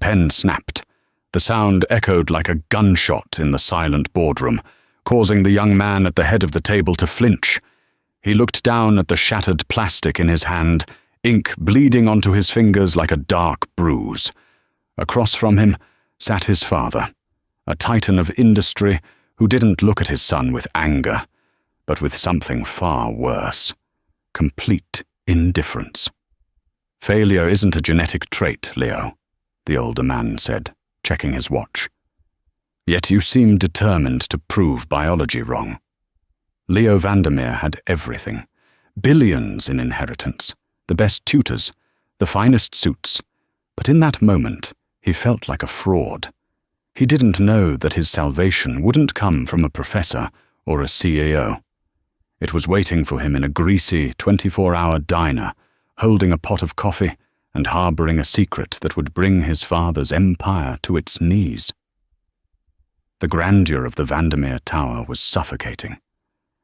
pen snapped. The sound echoed like a gunshot in the silent boardroom, causing the young man at the head of the table to flinch. He looked down at the shattered plastic in his hand, ink bleeding onto his fingers like a dark bruise. Across from him sat his father, a titan of industry who didn't look at his son with anger, but with something far worse: complete indifference. "Failure isn't a genetic trait, Leo," the older man said, checking his watch. "Yet you seem determined to prove biology wrong." Leo Vandermeer had everything: billions in inheritance, the best tutors, the finest suits. But in that moment, he felt like a fraud. He didn't know that his salvation wouldn't come from a professor or a CEO. It was waiting for him in a greasy 24-hour diner, holding a pot of coffee and harboring a secret that would bring his father's empire to its knees. The grandeur of the Vandermeer Tower was suffocating.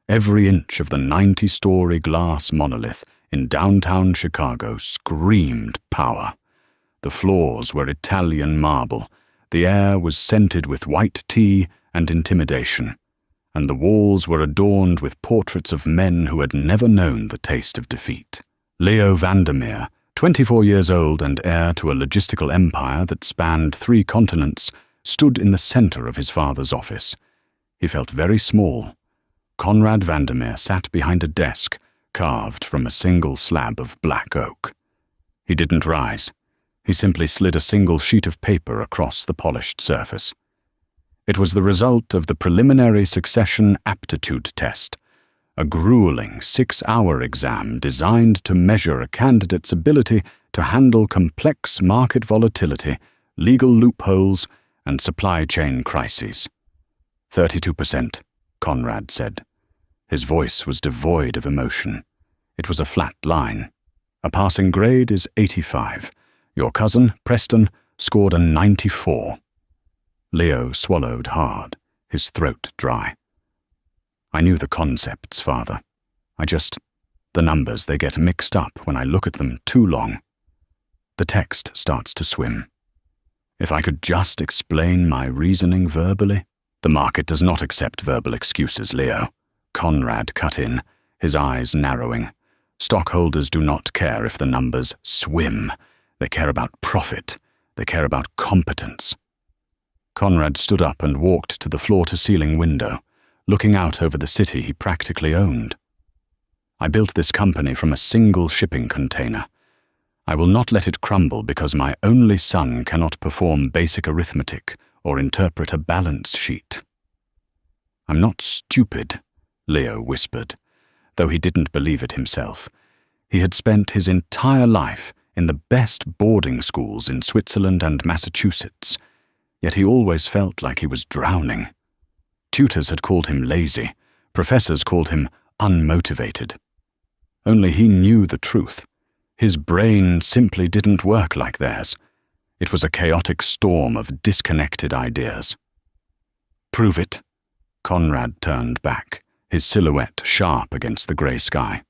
Every inch of the 90-story glass monolith in downtown Chicago screamed power. The floors were Italian marble, the air was scented with white tea and intimidation, and the walls were adorned with portraits of men who had never known the taste of defeat. Leo Vandermeer, 24 years old and heir to a logistical empire that spanned 3 continents, stood in the center of his father's office. He felt very small. Conrad Vandermeer sat behind a desk carved from a single slab of black oak. He didn't rise. He simply slid a single sheet of paper across the polished surface. It was the result of the preliminary succession aptitude test, a grueling 6-hour exam designed to measure a candidate's ability to handle complex market volatility, legal loopholes, and supply chain crises. 32%, Conrad said. His voice was devoid of emotion. It was a flat line. A passing grade is 85. Your cousin, Preston, scored a 94. Leo swallowed hard, his throat dry. "I knew the concepts, Father. The numbers, they get mixed up when I look at them too long. The text starts to swim. If I could just explain my reasoning verbally." "The market does not accept verbal excuses, Leo," Conrad cut in, his eyes narrowing. "Stockholders do not care if the numbers swim. They care about profit. They care about competence." Conrad stood up and walked to the floor-to-ceiling window, looking out over the city he practically owned. "I built this company from a single shipping container. I will not let it crumble because my only son cannot perform basic arithmetic or interpret a balance sheet." "I'm not stupid," Leo whispered, though he didn't believe it himself. He had spent his entire life in the best boarding schools in Switzerland and Massachusetts, yet he always felt like he was drowning. Tutors had called him lazy, professors called him unmotivated. Only he knew the truth. His brain simply didn't work like theirs. It was a chaotic storm of disconnected ideas. "Prove it." Conrad turned back, his silhouette sharp against the grey sky.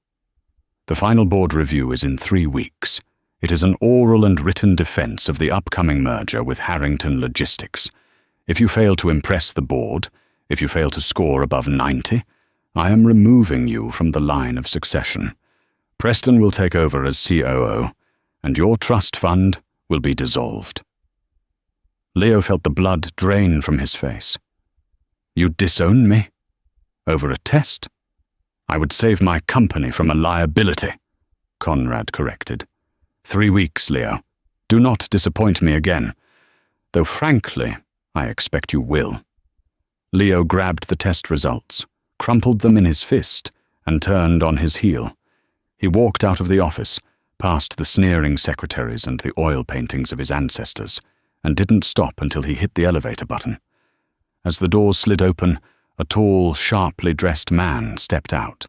"The final board review is in 3 weeks. It is an oral and written defense of the upcoming merger with Harrington Logistics. If you fail to impress the board, if you fail to score above 90, I am removing you from the line of succession. Preston will take over as COO, and your trust fund will be dissolved." Leo felt the blood drain from his face. "You disown me? Over a test?" "I would save my company from a liability," Conrad corrected. 3 weeks, Leo. Do not disappoint me again. Though frankly, I expect you will." Leo grabbed the test results, crumpled them in his fist, and turned on his heel. He walked out of the office, past the sneering secretaries and the oil paintings of his ancestors, and didn't stop until he hit the elevator button. As the doors slid open, a tall, sharply dressed man stepped out.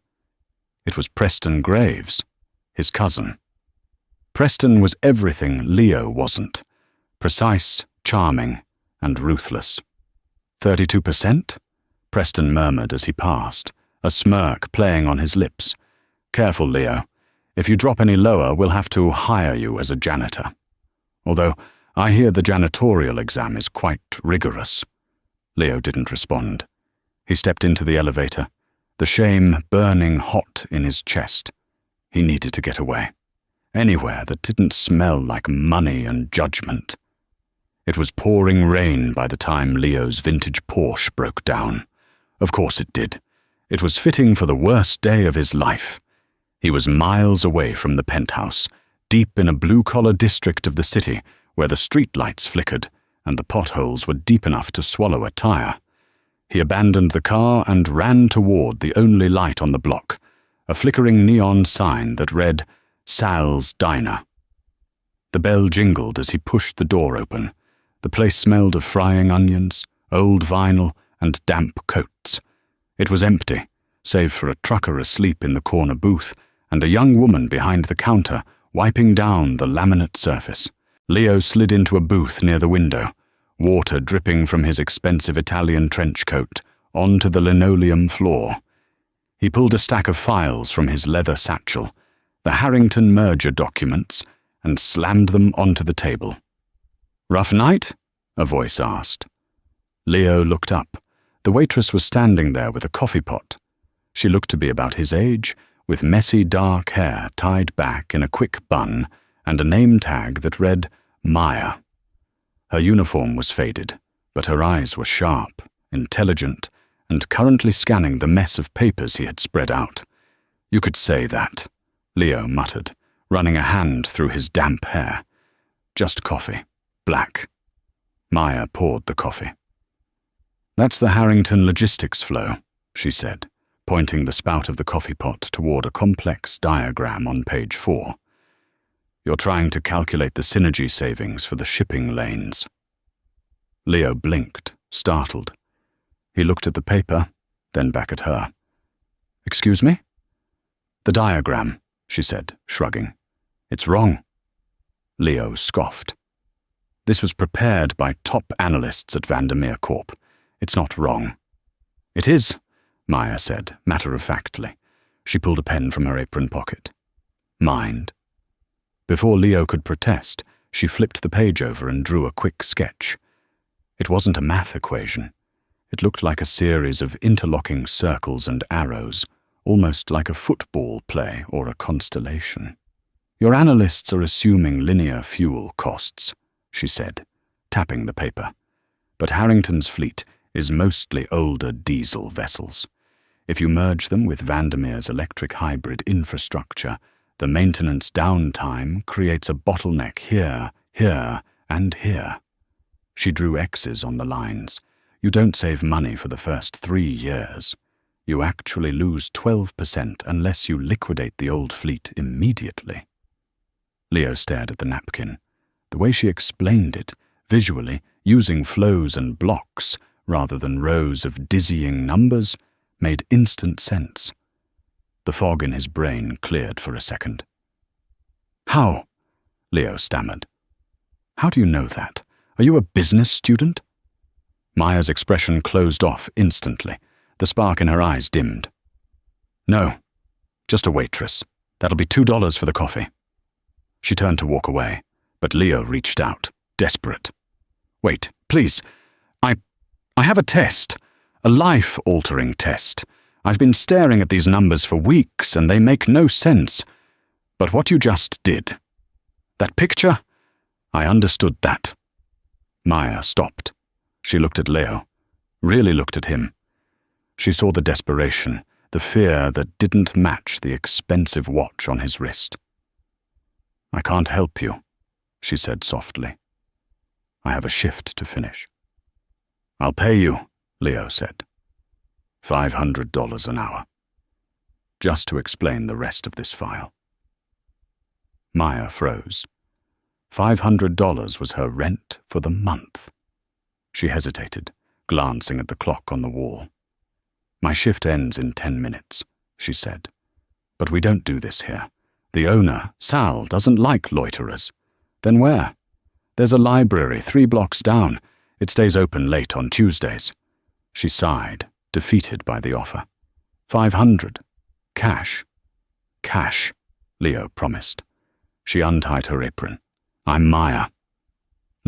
It was Preston Graves, his cousin. Preston was everything Leo wasn't: precise, charming, and ruthless. 32%? Preston murmured as he passed, a smirk playing on his lips. "Careful, Leo. If you drop any lower, we'll have to hire you as a janitor. Although, I hear the janitorial exam is quite rigorous. Leo didn't respond. He stepped into the elevator, the shame burning hot in his chest. He needed to get away. Anywhere that didn't smell like money and judgment. It was pouring rain by the time Leo's vintage Porsche broke down. Of course it did. It was fitting for the worst day of his life. He was miles away from the penthouse, deep in a blue-collar district of the city where the streetlights flickered and the potholes were deep enough to swallow a tire. He abandoned the car and ran toward the only light on the block, a flickering neon sign that read, Sal's Diner. The bell jingled as he pushed the door open. The place smelled of frying onions, old vinyl, and damp coats. It was empty, save for a trucker asleep in the corner booth and a young woman behind the counter wiping down the laminate surface. Leo slid into a booth near the window, water dripping from his expensive Italian trench coat onto the linoleum floor. He pulled a stack of files from his leather satchel, the Harrington merger documents, and slammed them onto the table. "Rough night?" a voice asked. Leo looked up. The waitress was standing there with a coffee pot. She looked to be about his age, with messy dark hair tied back in a quick bun and a name tag that read Maya. Her uniform was faded, but her eyes were sharp, intelligent, and currently scanning the mess of papers he had spread out. "You could say that," Leo muttered, running a hand through his damp hair. "Just coffee. Black." Maya poured the coffee. "That's the Harrington logistics flow," she said, pointing the spout of the coffee pot toward a complex diagram on page 4. "You're trying to calculate the synergy savings for the shipping lanes." Leo blinked, startled. He looked at the paper, then back at her. "Excuse me?" "The diagram," she said, shrugging. "It's wrong." Leo scoffed. "This was prepared by top analysts at Vandermeer Corp. It's not wrong." "It is," Maya said, matter-of-factly. She pulled a pen from her apron pocket. "Mind?" Before Leo could protest, she flipped the page over and drew a quick sketch. It wasn't a math equation. It looked like a series of interlocking circles and arrows, almost like a football play or a constellation. "Your analysts are assuming linear fuel costs," she said, tapping the paper. "But Harrington's fleet is mostly older diesel vessels. If you merge them with Vandermeer's electric hybrid infrastructure, the maintenance downtime creates a bottleneck here, here, and here." She drew X's on the lines. "You don't save money for the first 3 years. You actually lose 12% unless you liquidate the old fleet immediately." Leo stared at the napkin. The way she explained it, visually, using flows and blocks rather than rows of dizzying numbers, made instant sense. The fog in his brain cleared for a second. "How?" Leo stammered. "How do you know that? Are you a business student?" Maya's expression closed off instantly. The spark in her eyes dimmed. "No, just a waitress. That'll be $2 for the coffee." She turned to walk away, but Leo reached out, desperate. "Wait, please. I have a test. A life-altering test. I've been staring at these numbers for weeks, and they make no sense. But what you just did. That picture? I understood that." Maya stopped. She looked at Leo, really looked at him. She saw the desperation, the fear that didn't match the expensive watch on his wrist. "I can't help you," she said softly. "I have a shift to finish." "I'll pay you," Leo said. $500 an hour. Just to explain the rest of this file. Maya froze. $500 was her rent for the month. She hesitated, glancing at the clock on the wall. "My shift ends in 10 minutes, she said. "But we don't do this here. The owner, Sal, doesn't like loiterers." "Then where?" "There's a library 3 blocks down. It stays open late on Tuesdays." She sighed, defeated by the offer. $500. Cash. "Cash," Leo promised. She untied her apron. "I'm Maya."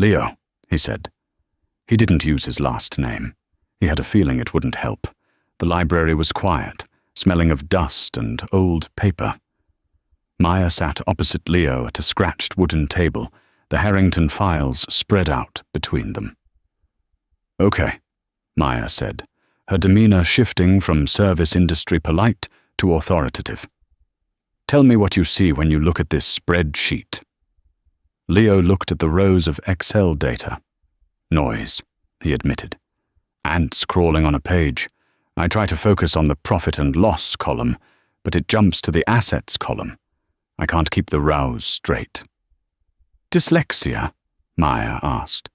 Leo, he said. He didn't use his last name. He had a feeling it wouldn't help. The library was quiet, smelling of dust and old paper. Maya sat opposite Leo at a scratched wooden table, the Harrington files spread out between them. Okay, Maya said, her demeanor shifting from service industry polite to authoritative. Tell me what you see when you look at this spreadsheet. Leo looked at the rows of Excel data. Noise, he admitted. Ants crawling on a page. I try to focus on the profit and loss column, but it jumps to the assets column. I can't keep the rows straight. Dyslexia? Maya asked.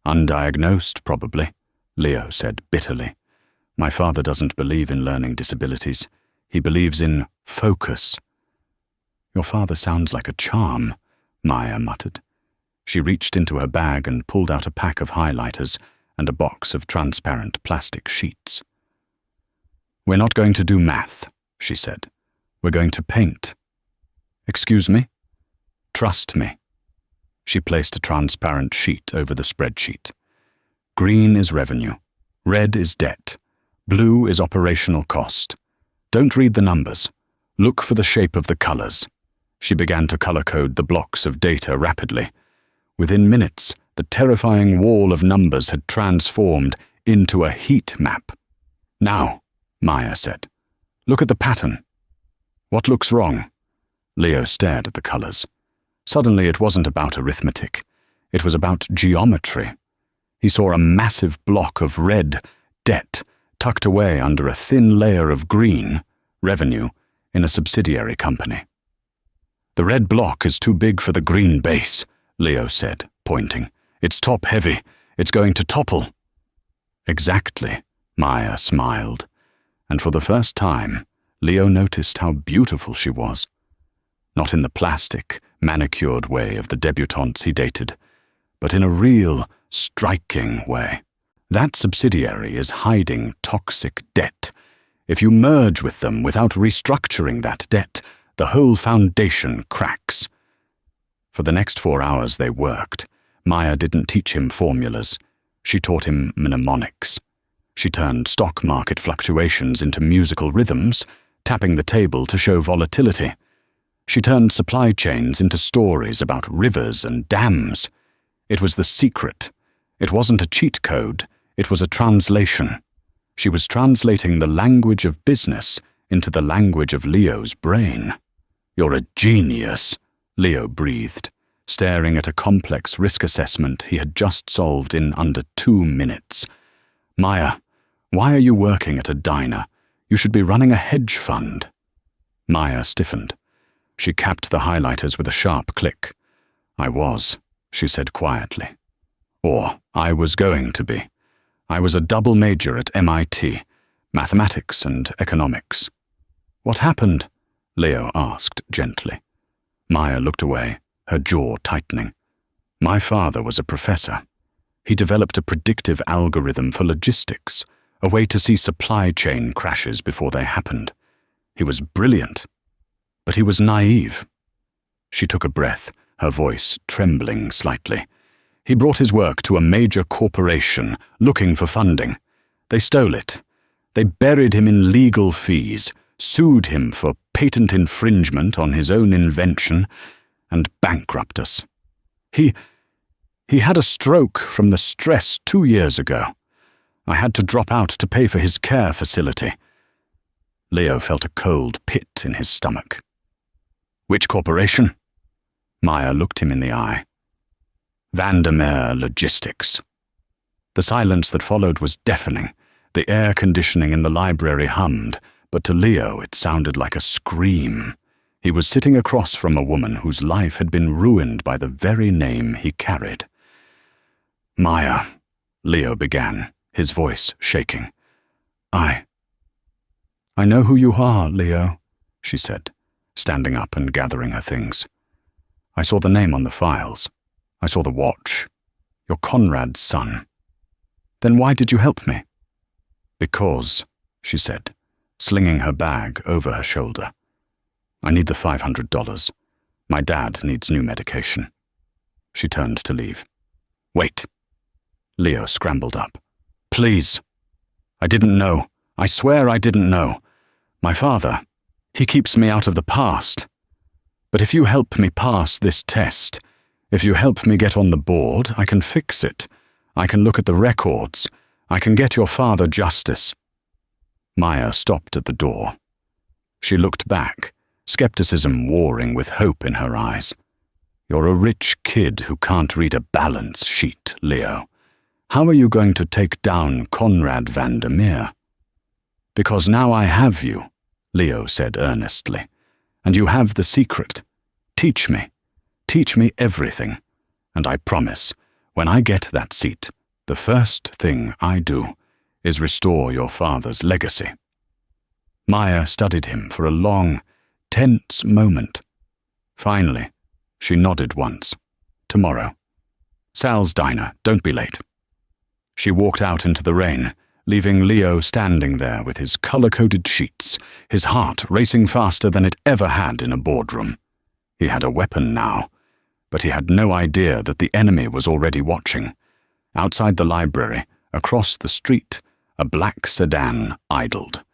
Undiagnosed, probably, Leo said bitterly. My father doesn't believe in learning disabilities. He believes in focus. Your father sounds like a charm, Maya muttered. She reached into her bag and pulled out a pack of highlighters and a box of transparent plastic sheets. We're not going to do math, she said. We're going to paint. Excuse me? Trust me. She placed a transparent sheet over the spreadsheet. Green is revenue. Red is debt. Blue is operational cost. Don't read the numbers. Look for the shape of the colors. She began to color-code the blocks of data rapidly. Within minutes, the terrifying wall of numbers had transformed into a heat map. Now, Maya said, look at the pattern. What looks wrong? Leo stared at the colors. Suddenly it wasn't about arithmetic. It was about geometry. He saw a massive block of red, debt, tucked away under a thin layer of green, revenue, in a subsidiary company. The red block is too big for the green base, Leo said, pointing. It's top-heavy. It's going to topple. Exactly, Maya smiled. And for the first time, Leo noticed how beautiful she was. Not in the plastic, manicured way of the debutantes he dated, but in a real, striking way. That subsidiary is hiding toxic debt. If you merge with them without restructuring that debt, the whole foundation cracks. For the next 4 hours they worked. Maya didn't teach him formulas. She taught him mnemonics. She turned stock market fluctuations into musical rhythms, tapping the table to show volatility. She turned supply chains into stories about rivers and dams. It was the secret. It wasn't a cheat code. It was a translation. She was translating the language of business into the language of Leo's brain. You're a genius, Leo breathed, staring at a complex risk assessment he had just solved in under 2 minutes. Maya, why are you working at a diner? You should be running a hedge fund. Maya stiffened. She capped the highlighters with a sharp click. I was, she said quietly. Or I was going to be. I was a double major at MIT, mathematics and economics. What happened? Leo asked gently. Maya looked away, her jaw tightening. My father was a professor. He developed a predictive algorithm for logistics, a way to see supply chain crashes before they happened. He was brilliant, but he was naive. She took a breath, her voice trembling slightly. He brought his work to a major corporation looking for funding. They stole it. They buried him in legal fees, sued him for patent infringement on his own invention, and bankrupt us. He had a stroke from the stress 2 years ago. I had to drop out to pay for his care facility. Leo felt a cold pit in his stomach. Which corporation? Maya looked him in the eye. Vandermeer Logistics. The silence that followed was deafening. The air conditioning in the library hummed, but to Leo it sounded like a scream. He was sitting across from a woman whose life had been ruined by the very name he carried. Maya, Leo began, his voice shaking. I know who you are, Leo, she said, standing up and gathering her things. I saw the name on the files. I saw the watch. You're Conrad's son. Then why did you help me? Because, she said, slinging her bag over her shoulder. I need the $500. My dad needs new medication. She turned to leave. Wait. Leo scrambled up. Please. I didn't know. I swear I didn't know. My father, he keeps me out of the past. But if you help me pass this test, if you help me get on the board, I can fix it. I can look at the records. I can get your father justice. Maya stopped at the door. She looked back, skepticism warring with hope in her eyes. You're a rich kid who can't read a balance sheet, Leo. How are you going to take down Conrad Vandermeer? Because now I have you, Leo said earnestly, and you have the secret. Teach me everything, and I promise, when I get that seat, the first thing I do is restore your father's legacy. Maya studied him for a long, tense moment. Finally, she nodded once. Tomorrow. Sal's diner, don't be late. She walked out into the rain, leaving Leo standing there with his color-coded sheets, his heart racing faster than it ever had in a boardroom. He had a weapon now, but he had no idea that the enemy was already watching. Outside the library, across the street, a black sedan idled.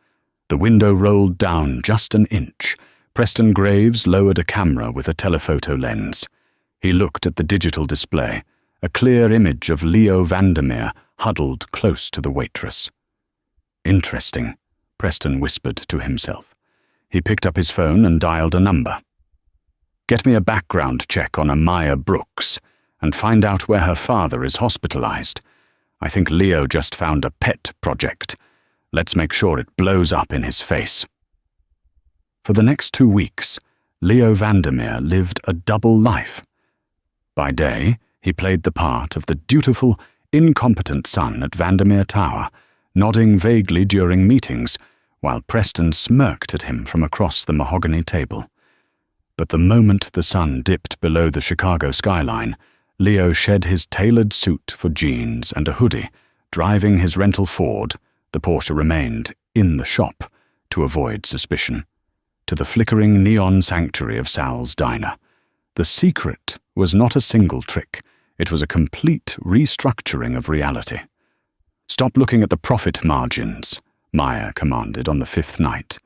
The window rolled down just an inch. Preston Graves lowered a camera with a telephoto lens. He looked at the digital display, a clear image of Leo Vandermeer huddled close to the waitress. Interesting, Preston whispered to himself. He picked up his phone and dialed a number. Get me a background check on a Maya Brooks and find out where her father is hospitalized. I think Leo just found a pet project. Let's make sure it blows up in his face. For the next 2 weeks, Leo Vandermeer lived a double life. By day, he played the part of the dutiful, incompetent son at Vandermeer Tower, nodding vaguely during meetings, while Preston smirked at him from across the mahogany table. But the moment the sun dipped below the Chicago skyline, Leo shed his tailored suit for jeans and a hoodie, driving his rental Ford, the Porsche remained, in the shop, to avoid suspicion, to the flickering neon sanctuary of Sal's diner. The secret was not a single trick. It was a complete restructuring of reality. Stop looking at the profit margins, Maya commanded on the 5th night.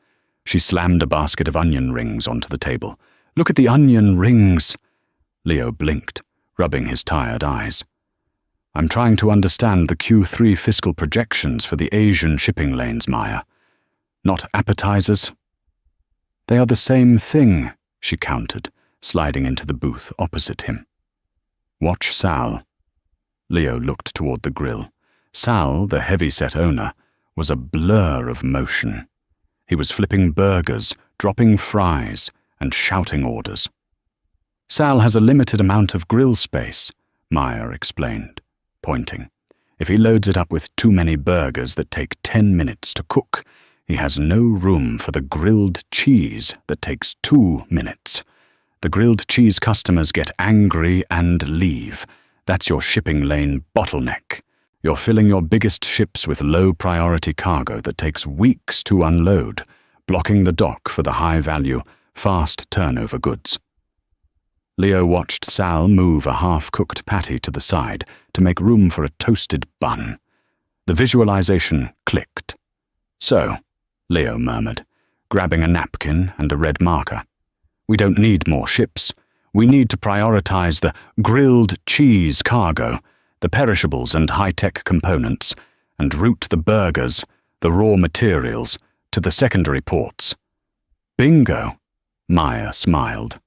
She slammed a basket of onion rings onto the table. Look at the onion rings. Leo blinked, rubbing his tired eyes. I'm trying to understand the Q3 fiscal projections for the Asian shipping lanes, Maya. Not appetizers. They are the same thing, she countered, sliding into the booth opposite him. Watch Sal. Leo looked toward the grill. Sal, the heavy-set owner, was a blur of motion. He was flipping burgers, dropping fries, and shouting orders. Sal has a limited amount of grill space, Maya explained, pointing. If he loads it up with too many burgers that take 10 minutes to cook, he has no room for the grilled cheese that takes 2 minutes. The grilled cheese customers get angry and leave. That's your shipping lane bottleneck. You're filling your biggest ships with low-priority cargo that takes weeks to unload, blocking the dock for the high-value, fast-turnover goods. Leo watched Sal move a half-cooked patty to the side to make room for a toasted bun. The visualization clicked. So, Leo murmured, grabbing a napkin and a red marker. We don't need more ships. We need to prioritize the grilled cheese cargo, the perishables and high-tech components, and route the burgers, the raw materials, to the secondary ports. Bingo, Maya smiled.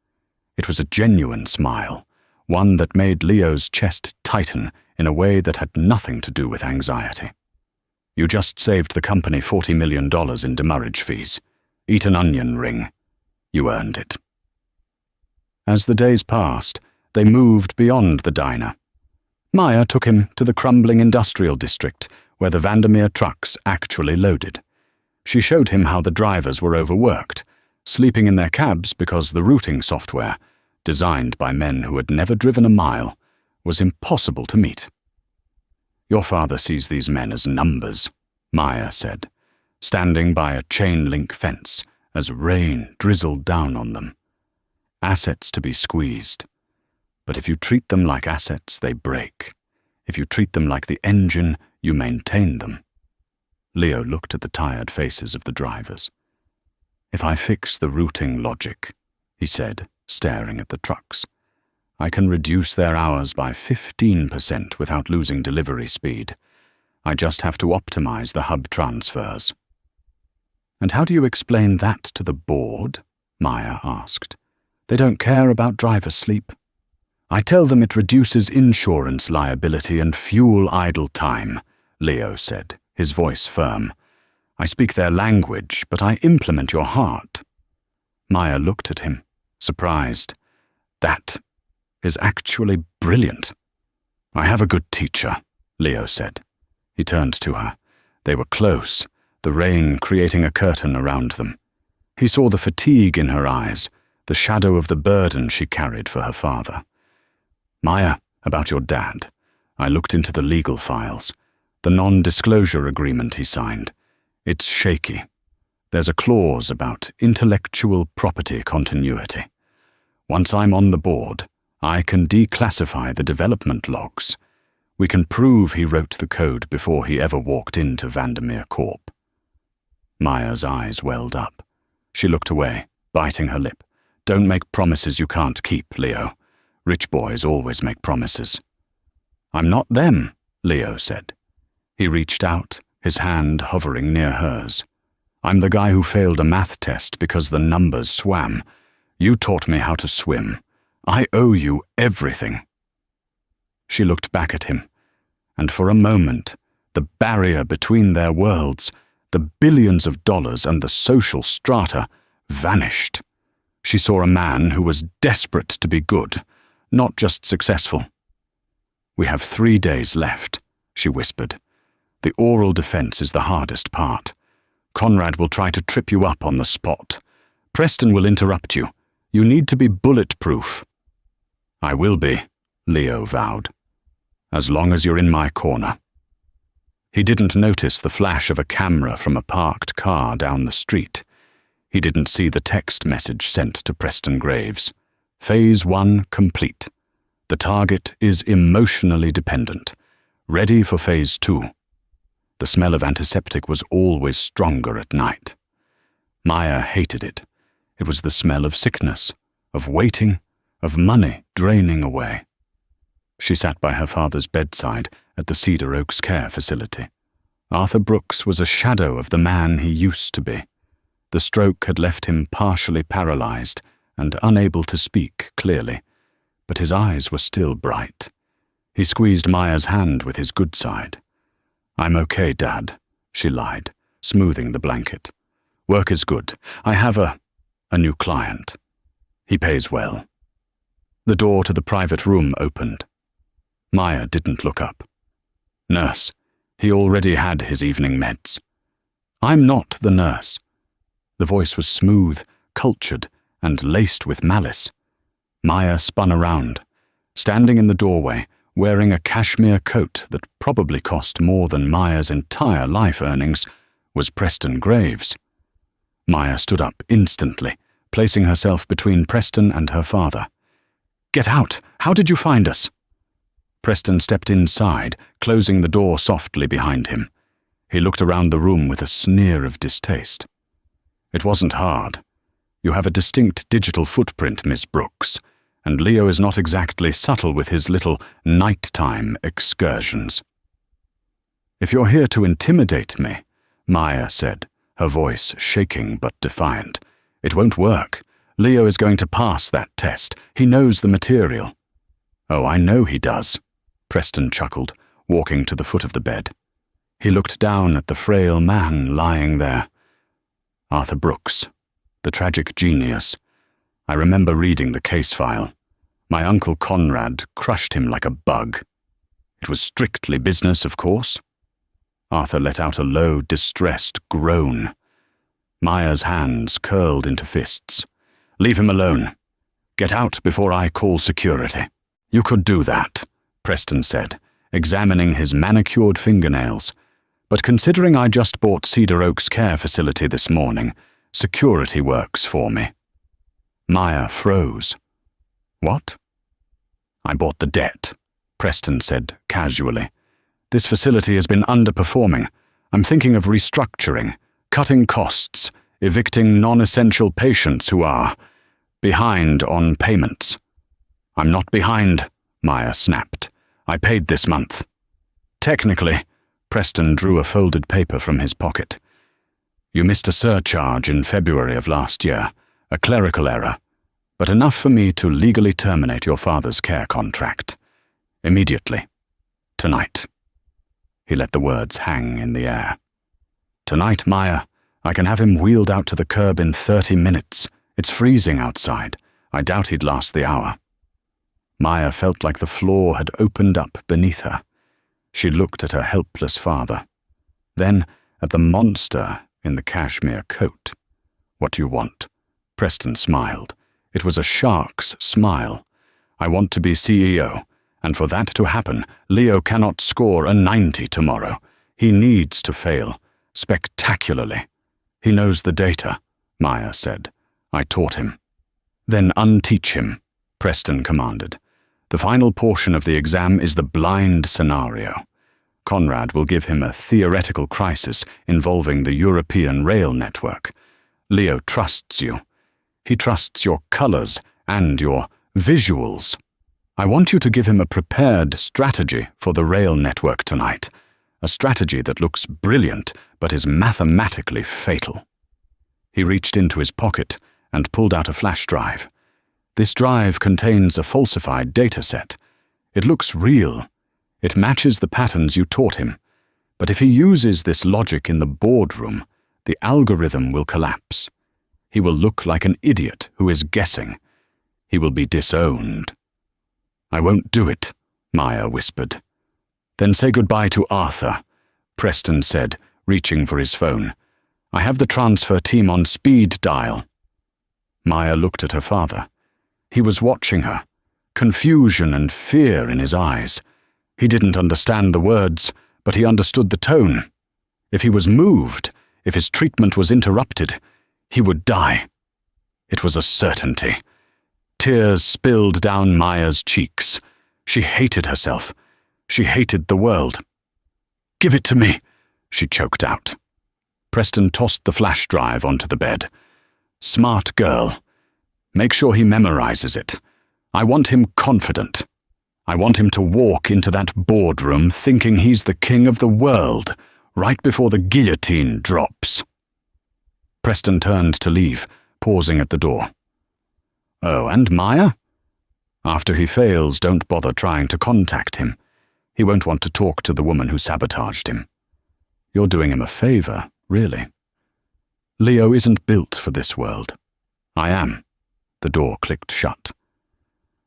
It was a genuine smile, one that made Leo's chest tighten in a way that had nothing to do with anxiety. You just saved the company $40 million in demurrage fees. Eat an onion ring. You earned it. As the days passed, they moved beyond the diner. Maya took him to the crumbling industrial district where the Vandermeer trucks actually loaded. She showed him how the drivers were overworked, sleeping in their cabs because the routing software, designed by men who had never driven a mile, was impossible to meet. Your father sees these men as numbers, Maya said, standing by a chain-link fence as rain drizzled down on them. Assets to be squeezed. But if you treat them like assets, they break. If you treat them like the engine, you maintain them. Leo looked at the tired faces of the drivers. If I fix the routing logic, he said, staring at the trucks, I can reduce their hours by 15% without losing delivery speed. I just have to optimize the hub transfers. And how do you explain that to the board? Maya asked. They don't care about driver sleep. I tell them it reduces insurance liability and fuel idle time, Leo said, his voice firm. I speak their language, but I implement your heart. Maya looked at him, surprised. That is actually brilliant. I have a good teacher, Leo said. He turned to her. They were close, the rain creating a curtain around them. He saw the fatigue in her eyes, the shadow of the burden she carried for her father. Maya, about your dad. I looked into the legal files. The non-disclosure agreement he signed. It's shaky. There's a clause about intellectual property continuity. Once I'm on the board, I can declassify the development logs. We can prove he wrote the code before he ever walked into Vandermeer Corp. Maya's eyes welled up. She looked away, biting her lip. Don't make promises you can't keep, Leo. Rich boys always make promises. I'm not them, Leo said. He reached out, his hand hovering near hers. I'm the guy who failed a math test because the numbers swam. You taught me how to swim. I owe you everything. She looked back at him, and for a moment, the barrier between their worlds, the billions of dollars and the social strata, vanished. She saw a man who was desperate to be good, not just successful. We have 3 days left, she whispered. The oral defense is the hardest part. Conrad will try to trip you up on the spot. Preston will interrupt you. You need to be bulletproof. I will be, Leo vowed. As long as you're in my corner. He didn't notice the flash of a camera from a parked car down the street. He didn't see the text message sent to Preston Graves. Phase 1 complete. The target is emotionally dependent. Ready for Phase 2. The smell of antiseptic was always stronger at night. Maya hated it. It was the smell of sickness, of waiting, of money draining away. She sat by her father's bedside at the Cedar Oaks Care Facility. Arthur Brooks was a shadow of the man he used to be. The stroke had left him partially paralyzed and unable to speak clearly, but his eyes were still bright. He squeezed Maya's hand with his good side. I'm okay, Dad, she lied, smoothing the blanket. Work is good. I have a new client. He pays well. The door to the private room opened. Maya didn't look up. Nurse. He already had his evening meds. I'm not the nurse. The voice was smooth, cultured, and laced with malice. Maya spun around. Standing in the doorway, wearing a cashmere coat that probably cost more than Maya's entire life earnings, was Preston Graves. Maya stood up instantly, placing herself between Preston and her father. Get out! How did you find us? Preston stepped inside, closing the door softly behind him. He looked around the room with a sneer of distaste. It wasn't hard. You have a distinct digital footprint, Miss Brooks, and Leo is not exactly subtle with his little nighttime excursions. If you're here to intimidate me, Maya said, her voice shaking but defiant, it won't work. Leo is going to pass that test. He knows the material. Oh, I know he does, Preston chuckled, walking to the foot of the bed. He looked down at the frail man lying there. Arthur Brooks, the tragic genius. I remember reading the case file. My uncle Conrad crushed him like a bug. It was strictly business, of course. Arthur let out a low, distressed groan. Maya's hands curled into fists. Leave him alone. Get out before I call security. You could do that, Preston said, examining his manicured fingernails. But considering I just bought Cedar Oaks Care Facility this morning, security works for me. Maya froze. What? I bought the debt, Preston said casually. "This facility has been underperforming. I'm thinking of restructuring, cutting costs, evicting non-essential patients who are behind on payments." "I'm not behind," Maya snapped. "I paid this month." "Technically," Preston drew a folded paper from his pocket. "You missed a surcharge in February of last year, a clerical error, but enough for me to legally terminate your father's care contract. Immediately. Tonight." He let the words hang in the air. "Tonight, Maya. I can have him wheeled out to the curb in 30 minutes. It's freezing outside. I doubt he'd last the hour." Maya felt like the floor had opened up beneath her. She looked at her helpless father. Then at the monster in the cashmere coat. "What do you want?" Preston smiled. It was a shark's smile. "I want to be CEO, and for that to happen, Leo cannot score a 90 tomorrow. He needs to fail, spectacularly." "He knows the data," Maya said. "I taught him." "Then unteach him," Preston commanded. "The final portion of the exam is the blind scenario. Conrad will give him a theoretical crisis involving the European rail network. Leo trusts you. He trusts your colors and your visuals. I want you to give him a prepared strategy for the rail network tonight, a strategy that looks brilliant but is mathematically fatal." He reached into his pocket and pulled out a flash drive. "This drive contains a falsified data set. It looks real. It matches the patterns you taught him. But if he uses this logic in the boardroom, the algorithm will collapse. He will look like an idiot who is guessing. He will be disowned." "I won't do it," Maya whispered. "Then say goodbye to Arthur," Preston said, reaching for his phone. "I have the transfer team on speed dial." Maya looked at her father. He was watching her, confusion and fear in his eyes. He didn't understand the words, but he understood the tone. If he was moved, if his treatment was interrupted, he would die. It was a certainty. Tears spilled down Maya's cheeks. She hated herself. She hated the world. "Give it to me," she choked out. Preston tossed the flash drive onto the bed. "Smart girl. Make sure he memorizes it. I want him confident. I want him to walk into that boardroom thinking he's the king of the world, right before the guillotine drops." Preston turned to leave, pausing at the door. "Oh, and Maya? After he fails, don't bother trying to contact him. He won't want to talk to the woman who sabotaged him. You're doing him a favor, really. Leo isn't built for this world. I am." The door clicked shut.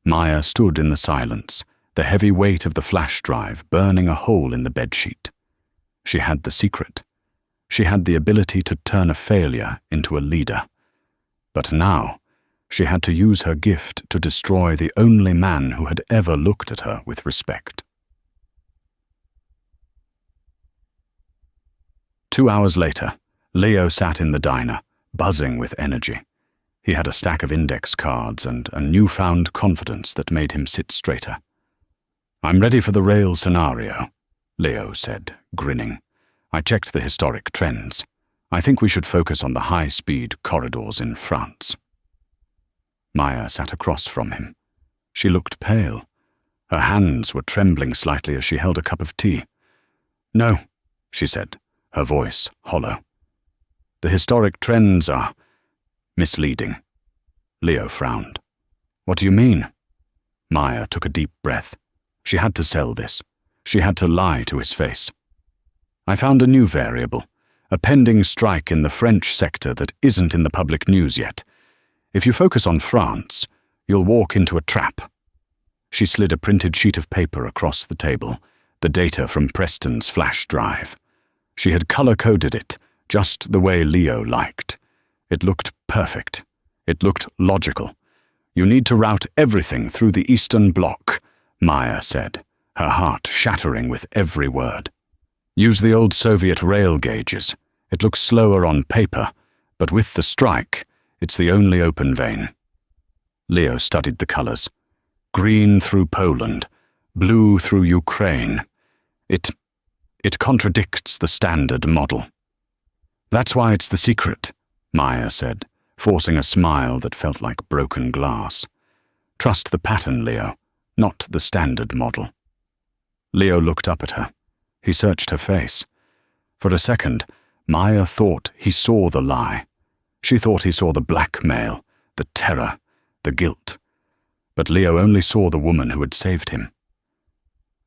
Maya stood in the silence, the heavy weight of the flash drive burning a hole in the bedsheet. She had the secret. She had the ability to turn a failure into a leader. But now, she had to use her gift to destroy the only man who had ever looked at her with respect. 2 hours later, Leo sat in the diner, buzzing with energy. He had a stack of index cards and a newfound confidence that made him sit straighter. "I'm ready for the rail scenario," Leo said, grinning. "I checked the historic trends. I think we should focus on the high-speed corridors in France." Maya sat across from him. She looked pale. Her hands were trembling slightly as she held a cup of tea. "No," she said, her voice hollow. "The historic trends are misleading." Leo frowned. "What do you mean?" Maya took a deep breath. She had to sell this. She had to lie to his face. "I found a new variable, a pending strike in the French sector that isn't in the public news yet. If you focus on France, you'll walk into a trap." She slid a printed sheet of paper across the table, the data from Preston's flash drive. She had color-coded it, just the way Leo liked. It looked perfect. It looked logical. "You need to route everything through the Eastern Bloc," Maya said, her heart shattering with every word. "Use the old Soviet rail gauges. It looks slower on paper, but with the strike, it's the only open vein." Leo studied the colors. Green through Poland, blew through Ukraine. It contradicts the standard model. That's why it's the secret, Maya said, forcing a smile that felt like broken glass. Trust the pattern, Leo, not the standard model. Leo looked up at her. He searched her face. For a second, Maya thought he saw the lie. She thought he saw the blackmail, the terror, the guilt. But Leo only saw the woman who had saved him.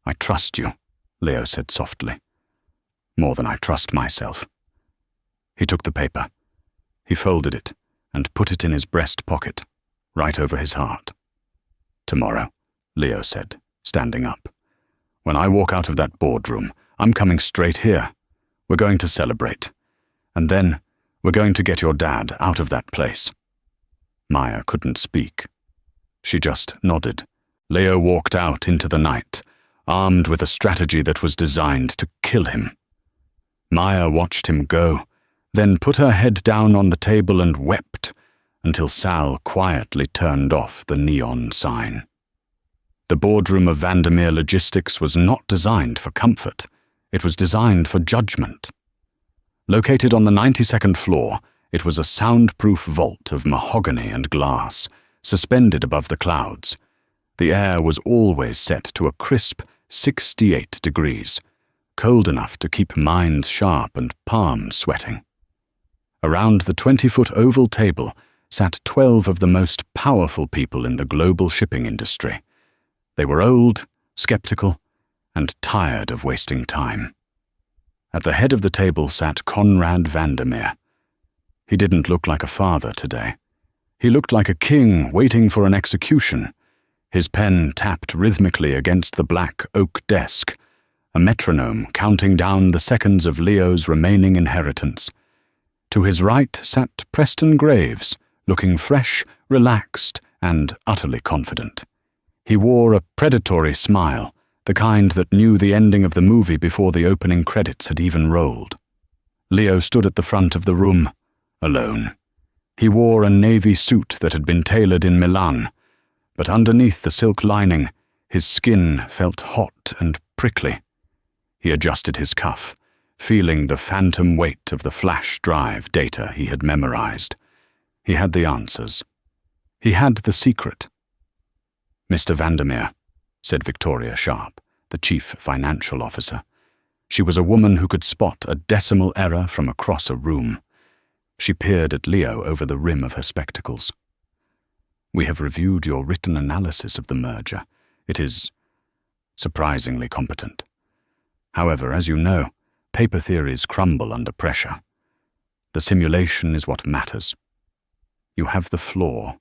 I trust you, Leo said softly. More than I trust myself. He took the paper. He folded it and put it in his breast pocket, right over his heart. Tomorrow, Leo said, standing up. When I walk out of that boardroom, I'm coming straight here. We're going to celebrate. And then we're going to get your dad out of that place. Maya couldn't speak. She just nodded. Leo walked out into the night, armed with a strategy that was designed to kill him. Maya watched him go, then put her head down on the table and wept until Sal quietly turned off the neon sign. The boardroom of Vandermeer Logistics was not designed for comfort. It was designed for judgment. Located on the 92nd floor, it was a soundproof vault of mahogany and glass, suspended above the clouds. The air was always set to a crisp 68 degrees, cold enough to keep minds sharp and palms sweating. Around the 20-foot oval table sat 12 of the most powerful people in the global shipping industry. They were old, skeptical, and tired of wasting time. At the head of the table sat Conrad Vandermeer. He didn't look like a father today. He looked like a king waiting for an execution. His pen tapped rhythmically against the black oak desk, a metronome counting down the seconds of Leo's remaining inheritance. To his right sat Preston Graves, looking fresh, relaxed, and utterly confident. He wore a predatory smile, the kind that knew the ending of the movie before the opening credits had even rolled. Leo stood at the front of the room, alone. He wore a navy suit that had been tailored in Milan, but underneath the silk lining, his skin felt hot and prickly. He adjusted his cuff, feeling the phantom weight of the flash drive data he had memorized. He had the answers. He had the secret. Mr. Vandermeer, said Victoria Sharp, the chief financial officer. She was a woman who could spot a decimal error from across a room. She peered at Leo over the rim of her spectacles. We have reviewed your written analysis of the merger. It is surprisingly competent. However, as you know, paper theories crumble under pressure. The simulation is what matters. You have the floor.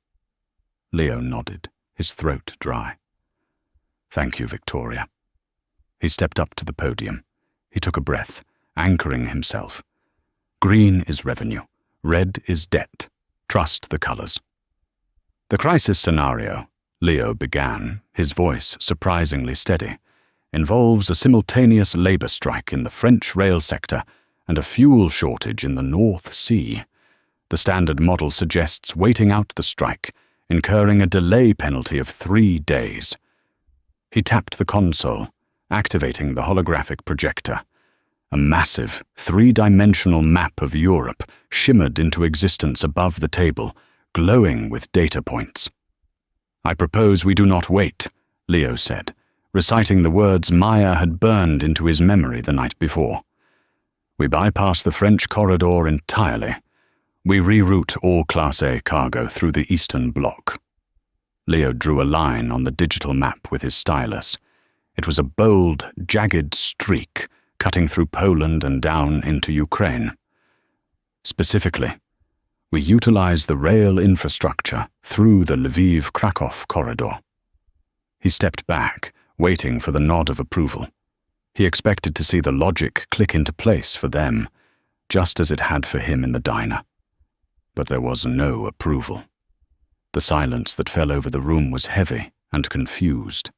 Leo nodded, his throat dry. Thank you, Victoria. He stepped up to the podium. He took a breath, anchoring himself. Green is revenue. Red is debt. Trust the colors. The crisis scenario, Leo began, his voice surprisingly steady, involves a simultaneous labor strike in the French rail sector and a fuel shortage in the North Sea. The standard model suggests waiting out the strike, incurring a delay penalty of 3 days. He tapped the console, activating the holographic projector. A massive, 3-dimensional map of Europe shimmered into existence above the table, glowing with data points. I propose we do not wait, Leo said, reciting the words Maya had burned into his memory the night before. We bypass the French corridor entirely. We reroute all Class A cargo through the Eastern Bloc. Leo drew a line on the digital map with his stylus. It was a bold, jagged streak cutting through Poland and down into Ukraine. Specifically, we utilize the rail infrastructure through the Lviv-Krakow corridor. He stepped back, waiting for the nod of approval. He expected to see the logic click into place for them, just as it had for him in the diner. But there was no approval. The silence that fell over the room was heavy and confused.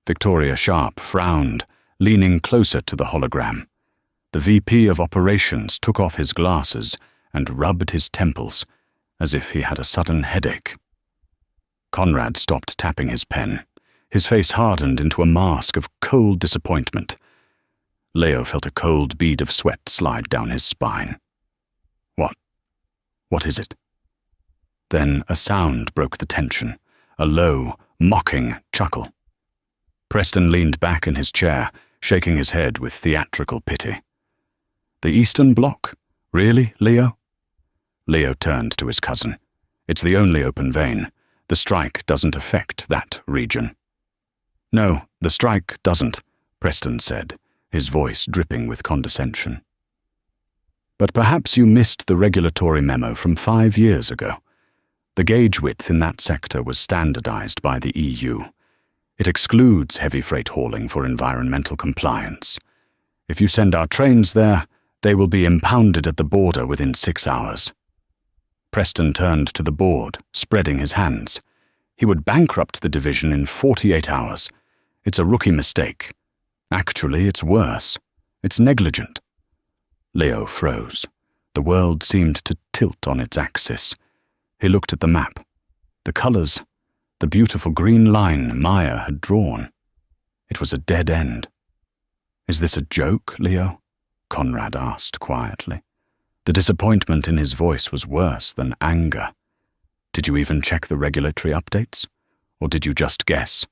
Victoria Sharp frowned, leaning closer to the hologram. The VP of Operations took off his glasses and rubbed his temples, as if he had a sudden headache. Conrad stopped tapping his pen. His face hardened into a mask of cold disappointment. Leo felt a cold bead of sweat slide down his spine. What is it? Then a sound broke the tension, a low, mocking chuckle. Preston leaned back in his chair, shaking his head with theatrical pity. The Eastern Bloc? Really, Leo? Leo turned to his cousin. It's the only open vein. The strike doesn't affect that region. No, the strike doesn't, Preston said, his voice dripping with condescension. But perhaps you missed the regulatory memo from 5 years ago. The gauge width in that sector was standardized by the EU. It excludes heavy freight hauling for environmental compliance. If you send our trains there, they will be impounded at the border within 6 hours. Preston turned to the board, spreading his hands. He would bankrupt the division in 48 hours. It's a rookie mistake. Actually, it's worse. It's negligent. Leo froze. The world seemed to tilt on its axis. He looked at the map. The colors, the beautiful green line Maya had drawn. It was a dead end. Is this a joke, Leo? Conrad asked quietly. The disappointment in his voice was worse than anger. Did you even check the regulatory updates? Or did you just guess?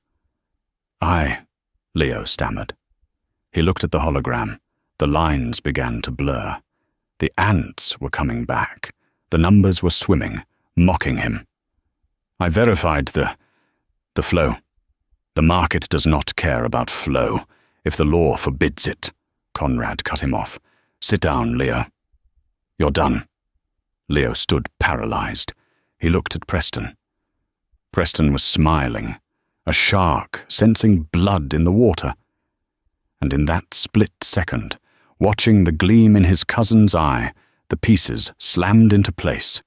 Leo stammered. He looked at the hologram. The lines began to blur. The ants were coming back. The numbers were swimming, mocking him. I verified the flow. The market does not care about flow, if the law forbids it. Conrad cut him off. Sit down, Leo. You're done. Leo stood paralyzed. He looked at Preston. Preston was smiling, a shark sensing blood in the water. And in that split second, watching the gleam in his cousin's eye, the pieces slammed into place.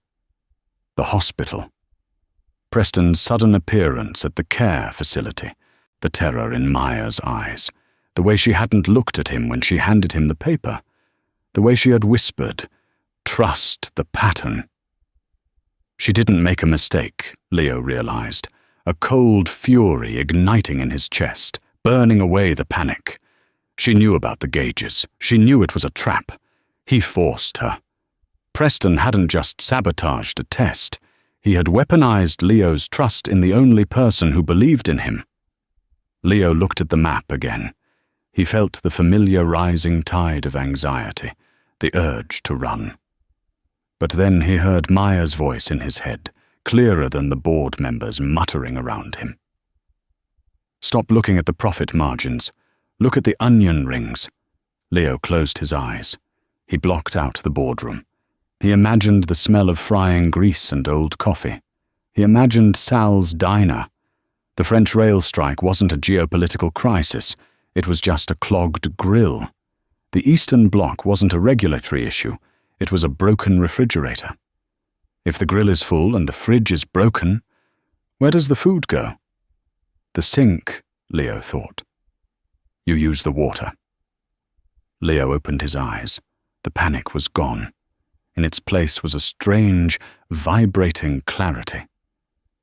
The hospital. Preston's sudden appearance at the care facility, the terror in Maya's eyes, the way she hadn't looked at him when she handed him the paper, the way she had whispered, "Trust the pattern." She didn't make a mistake, Leo realized, a cold fury igniting in his chest, burning away the panic. She knew about the gauges. She knew it was a trap. He forced her. Preston hadn't just sabotaged a test. He had weaponized Leo's trust in the only person who believed in him. Leo looked at the map again. He felt the familiar rising tide of anxiety, the urge to run. But then he heard Maya's voice in his head, clearer than the board members muttering around him. Stop looking at the profit margins. Look at the onion rings. Leo closed his eyes. He blocked out the boardroom. He imagined the smell of frying grease and old coffee. He imagined Sal's diner. The French rail strike wasn't a geopolitical crisis. It was just a clogged grill. The Eastern Bloc wasn't a regulatory issue. It was a broken refrigerator. If the grill is full and the fridge is broken, where does the food go? The sink, Leo thought. You use the water. Leo opened his eyes. The panic was gone. In its place was a strange, vibrating clarity.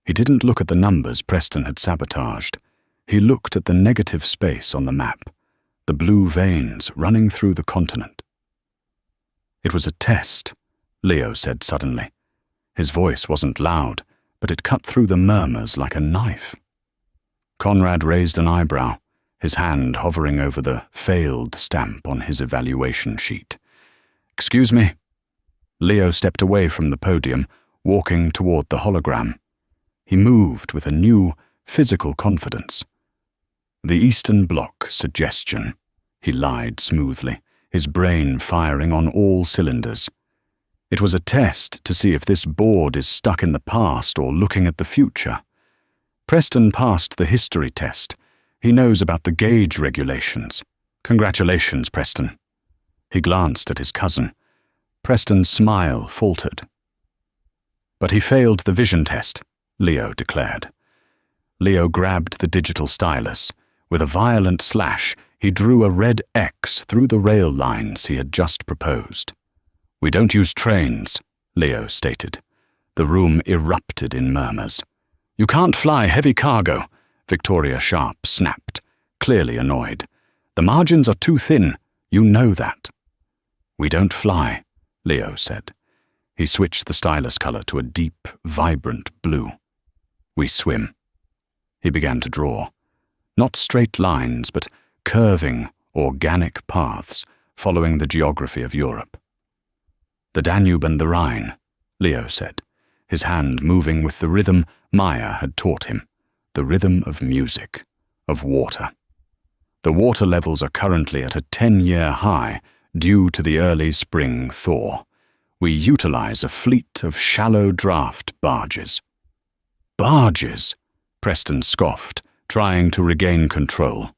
He didn't look at the numbers Preston had sabotaged. He looked at the negative space on the map, the blue veins running through the continent. It was a test, Leo said suddenly. His voice wasn't loud, but it cut through the murmurs like a knife. Conrad raised an eyebrow, his hand hovering over the failed stamp on his evaluation sheet. Excuse me. Leo stepped away from the podium, walking toward the hologram. He moved with a new, physical confidence. The Eastern Bloc suggestion, he lied smoothly, his brain firing on all cylinders. It was a test to see if this board is stuck in the past or looking at the future. Preston passed the history test. He knows about the gauge regulations. Congratulations, Preston. He glanced at his cousin. Preston's smile faltered. But he failed the vision test, Leo declared. Leo grabbed the digital stylus. With a violent slash, he drew a red X through the rail lines he had just proposed. We don't use trains, Leo stated. The room erupted in murmurs. You can't fly heavy cargo. Victoria Sharp snapped, clearly annoyed. "The margins are too thin. You know that." "We don't fly," Leo said. He switched the stylus color to a deep, vibrant blue. "We swim." He began to draw. Not straight lines, but curving, organic paths, following the geography of Europe. "The Danube and the Rhine," Leo said, his hand moving with the rhythm Maya had taught him, the rhythm of music, of water. The water levels are currently at a 10-year high due to the early spring thaw. We utilize a fleet of shallow draft barges. "Barges?" Preston scoffed, trying to regain control.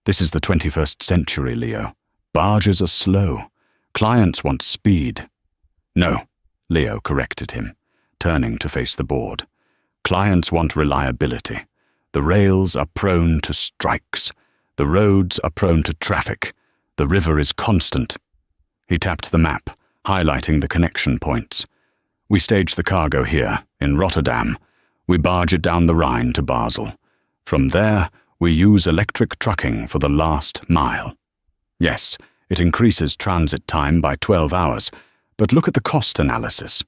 "This is the 21st century, Leo. Barges are slow. Clients want speed." "No," Leo corrected him, turning to face the board. "Clients want reliability. The rails are prone to strikes. The roads are prone to traffic. The river is constant." He tapped the map, highlighting the connection points. "We stage the cargo here, in Rotterdam. We barge it down the Rhine to Basel. From there, we use electric trucking for the last mile. Yes, it increases transit time by 12 hours, but look at the cost analysis."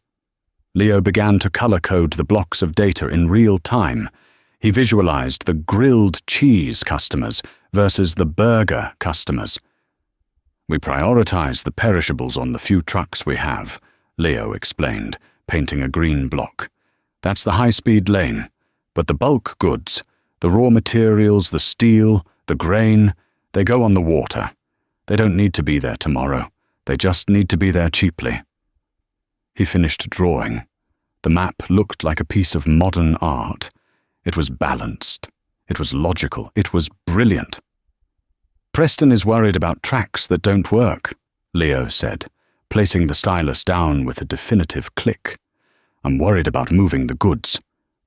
Leo began to color-code the blocks of data in real time. He visualized the grilled cheese customers versus the burger customers. "We prioritize the perishables on the few trucks we have," Leo explained, painting a green block. "That's the high-speed lane. But the bulk goods, the raw materials, the steel, the grain, they go on the water. They don't need to be there tomorrow. They just need to be there cheaply." He finished drawing. The map looked like a piece of modern art. It was balanced. It was logical. It was brilliant. "Preston is worried about tracks that don't work," Leo said, placing the stylus down with a definitive click. "I'm worried about moving the goods.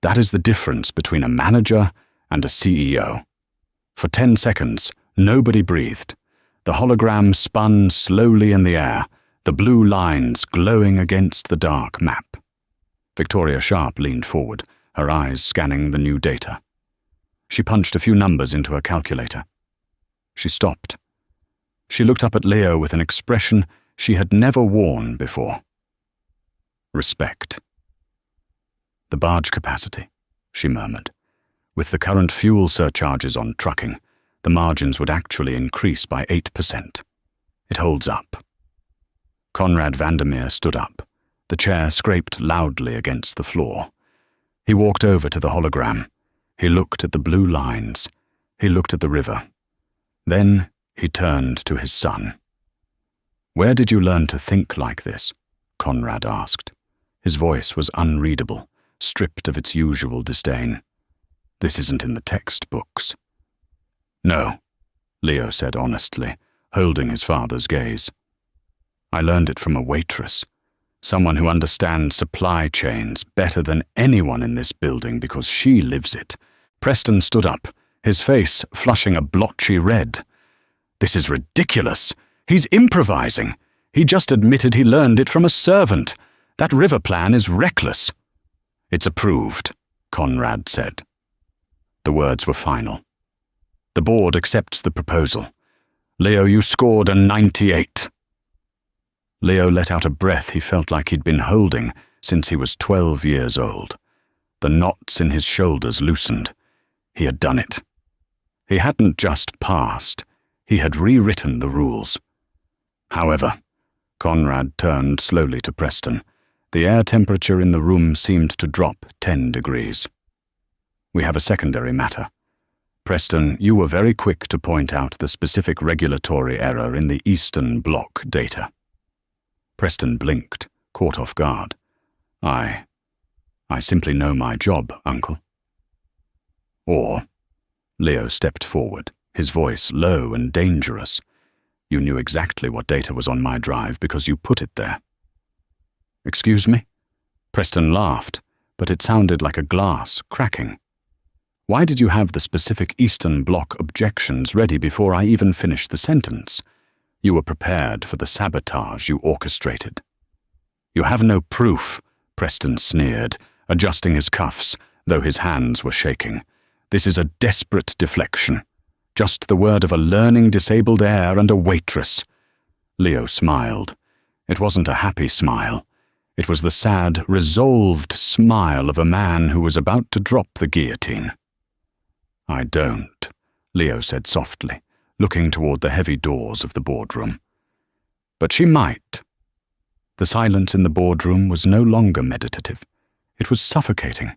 That is the difference between a manager and a CEO." For 10 seconds, nobody breathed. The hologram spun slowly in the air, the blue lines glowing against the dark map. Victoria Sharp leaned forward, her eyes scanning the new data. She punched a few numbers into her calculator. She stopped. She looked up at Leo with an expression she had never worn before. Respect. "The barge capacity," she murmured. "With the current fuel surcharges on trucking, the margins would actually increase by 8%. It holds up." Conrad Vandermeer stood up. The chair scraped loudly against the floor. He walked over to the hologram. He looked at the blue lines. He looked at the river. Then he turned to his son. "Where did you learn to think like this?" Conrad asked. His voice was unreadable, stripped of its usual disdain. "This isn't in the textbooks." "No," Leo said honestly, holding his father's gaze. "I learned it from a waitress, someone who understands supply chains better than anyone in this building because she lives it." Preston stood up, his face flushing a blotchy red. "This is ridiculous. He's improvising. He just admitted he learned it from a servant. That river plan is reckless." "It's approved," Conrad said. The words were final. "The board accepts the proposal. Leo, you scored a 98. Leo let out a breath he felt like he'd been holding since he was 12 years old. The knots in his shoulders loosened. He had done it. He hadn't just passed. He had rewritten the rules. However, Conrad turned slowly to Preston. The air temperature in the room seemed to drop 10 degrees. "We have a secondary matter. Preston, you were very quick to point out the specific regulatory error in the Eastern Bloc data." Preston blinked, caught off guard. I simply know my job, Uncle." "Or," Leo stepped forward, his voice low and dangerous, "you knew exactly what data was on my drive because you put it there." "Excuse me?" Preston laughed, but it sounded like a glass cracking. "Why did you have the specific Eastern Bloc objections ready before I even finished the sentence? You were prepared for the sabotage you orchestrated." "You have no proof," Preston sneered, adjusting his cuffs, though his hands were shaking. This is a desperate deflection. Just the word of a learning disabled heir and a waitress. Leo smiled. It wasn't a happy smile. It was the sad, resolved smile of a man who was about to drop the guillotine. "I don't," Leo said softly, looking toward the heavy doors of the boardroom. "But she might." The silence in the boardroom was no longer meditative. It was suffocating.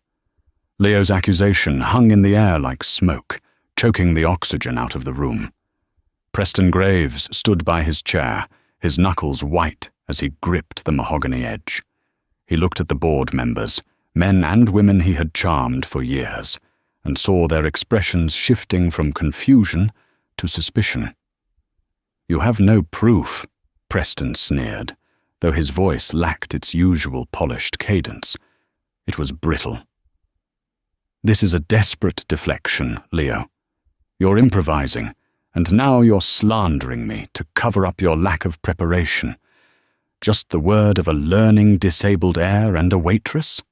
Leo's accusation hung in the air like smoke, choking the oxygen out of the room. Preston Graves stood by his chair, his knuckles white as he gripped the mahogany edge. He looked at the board members, men and women he had charmed for years, and saw their expressions shifting from confusion to suspicion. "You have no proof," Preston sneered, though his voice lacked its usual polished cadence. It was brittle. "This is a desperate deflection, Leo. You're improvising, and now you're slandering me to cover up your lack of preparation. Just the word of a learning disabled heir and a waitress?"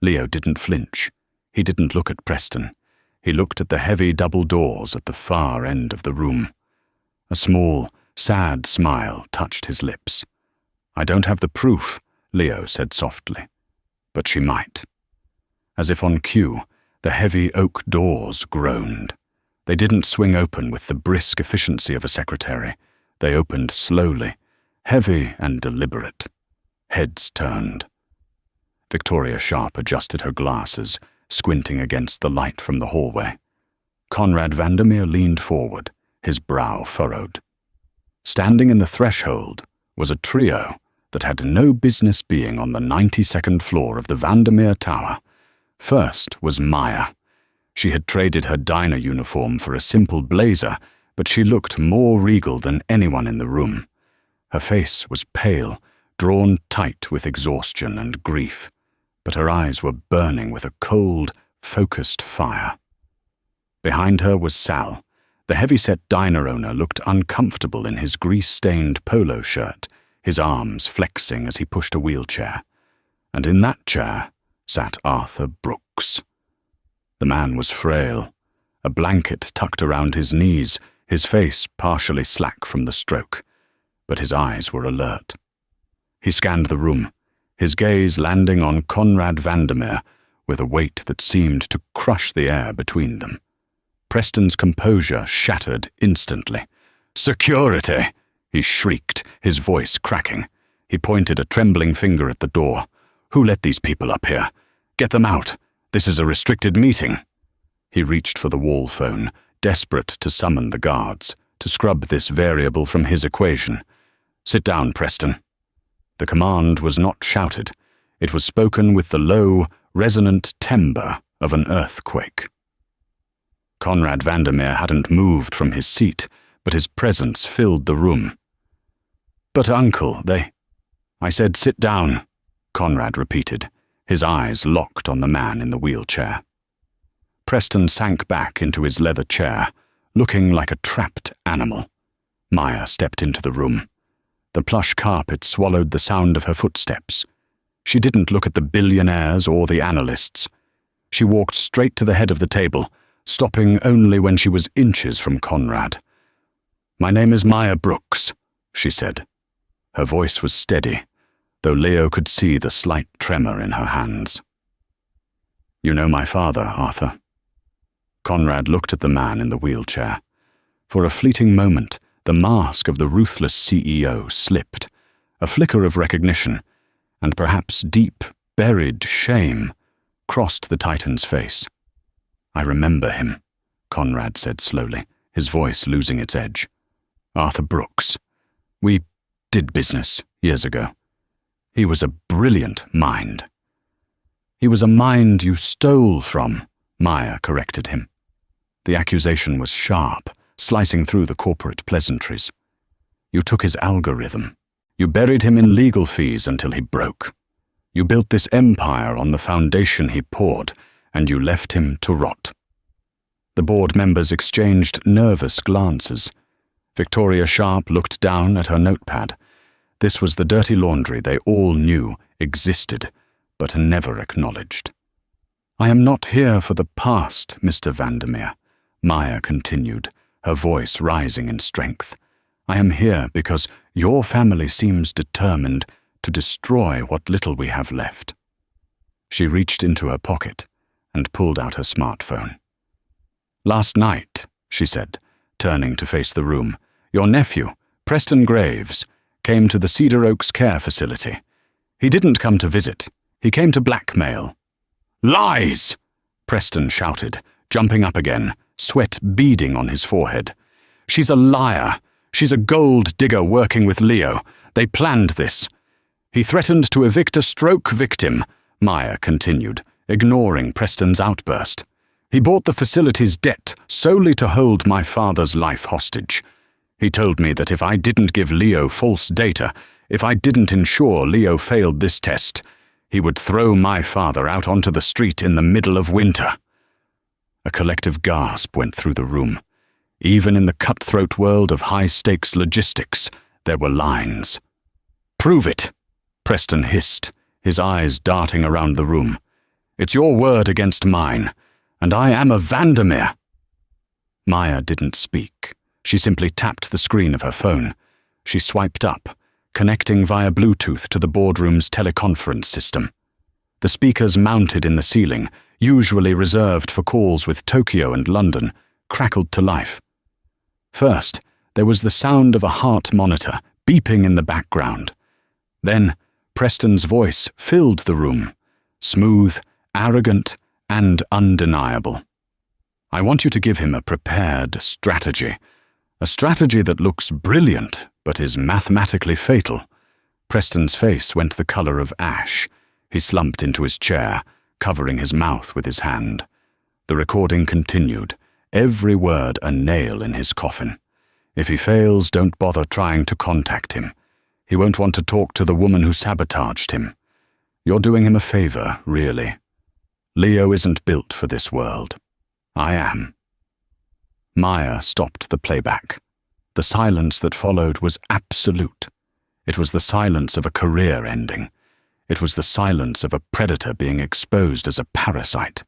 Leo didn't flinch. He didn't look at Preston. He looked at the heavy double doors at the far end of the room. A small, sad smile touched his lips. "I don't have the proof," Leo said softly, "but she might." As if on cue, the heavy oak doors groaned. They didn't swing open with the brisk efficiency of a secretary. They opened slowly, heavy and deliberate. Heads turned. Victoria Sharp adjusted her glasses, squinting against the light from the hallway. Conrad Vandermeer leaned forward, his brow furrowed. Standing in the threshold was a trio that had no business being on the 92nd floor of the Vandermeer Tower. First was Maya. She had traded her diner uniform for a simple blazer, but she looked more regal than anyone in the room. Her face was pale, drawn tight with exhaustion and grief, but her eyes were burning with a cold, focused fire. Behind her was Sal. The heavy-set diner owner looked uncomfortable in his grease-stained polo shirt, his arms flexing as he pushed a wheelchair. And in that chair sat Arthur Brooks. The man was frail, a blanket tucked around his knees, his face partially slack from the stroke, but his eyes were alert. He scanned the room, his gaze landing on Conrad Vandermeer with a weight that seemed to crush the air between them. Preston's composure shattered instantly. "Security!" he shrieked, his voice cracking. He pointed a trembling finger at the door. "Who let these people up here? Get them out. This is a restricted meeting." He reached for the wall phone, desperate to summon the guards, to scrub this variable from his equation. "Sit down, Preston." The command was not shouted. It was spoken with the low, resonant timbre of an earthquake. Conrad Vandermeer hadn't moved from his seat, but his presence filled the room. "But, Uncle, I said sit down," Conrad repeated, his eyes locked on the man in the wheelchair. Preston sank back into his leather chair, looking like a trapped animal. Maya stepped into the room. The plush carpet swallowed the sound of her footsteps. She didn't look at the billionaires or the analysts. She walked straight to the head of the table, stopping only when she was inches from Conrad. "My name is Maya Brooks," she said. Her voice was steady, though Leo could see the slight tremor in her hands. "You know my father, Arthur." Conrad looked at the man in the wheelchair. For a fleeting moment, the mask of the ruthless CEO slipped. A flicker of recognition, and perhaps deep, buried shame, crossed the Titan's face. "I remember him," Conrad said slowly, his voice losing its edge. "Arthur Brooks. We did business years ago. He was a brilliant mind." "He was a mind you stole from," Maya corrected him. The accusation was sharp, slicing through the corporate pleasantries. "You took his algorithm. You buried him in legal fees until he broke. You built this empire on the foundation he poured, and you left him to rot." The board members exchanged nervous glances. Victoria Sharp looked down at her notepad. This was the dirty laundry they all knew existed, but never acknowledged. "I am not here for the past, Mr. Vandermeer," Maya continued, her voice rising in strength. "I am here because your family seems determined to destroy what little we have left." She reached into her pocket and pulled out her smartphone. "Last night," she said, turning to face the room, "your nephew, Preston Graves, came to the Cedar Oaks Care Facility. He didn't come to visit. He came to blackmail." "Lies!" Preston shouted, jumping up again, sweat beading on his forehead. "She's a liar. She's a gold digger working with Leo. They planned this." "He threatened to evict a stroke victim," Maya continued, ignoring Preston's outburst. "He bought the facility's debt solely to hold my father's life hostage. He told me that if I didn't give Leo false data, if I didn't ensure Leo failed this test, he would throw my father out onto the street in the middle of winter." A collective gasp went through the room. Even in the cutthroat world of high-stakes logistics, there were lines. "Prove it," Preston hissed, his eyes darting around the room. "It's your word against mine, and I am a Vandermeer." Maya didn't speak. She simply tapped the screen of her phone. She swiped up, connecting via Bluetooth to the boardroom's teleconference system. The speakers mounted in the ceiling, usually reserved for calls with Tokyo and London, crackled to life. First, there was the sound of a heart monitor beeping in the background. Then, Preston's voice filled the room, smooth, arrogant, and undeniable. "I want you to give him a prepared strategy. A strategy that looks brilliant, but is mathematically fatal." Preston's face went the color of ash. He slumped into his chair, covering his mouth with his hand. The recording continued, every word a nail in his coffin. "If he fails, don't bother trying to contact him. He won't want to talk to the woman who sabotaged him. You're doing him a favor, really. Leo isn't built for this world. I am." Maya stopped the playback. The silence that followed was absolute. It was the silence of a career ending. It was the silence of a predator being exposed as a parasite.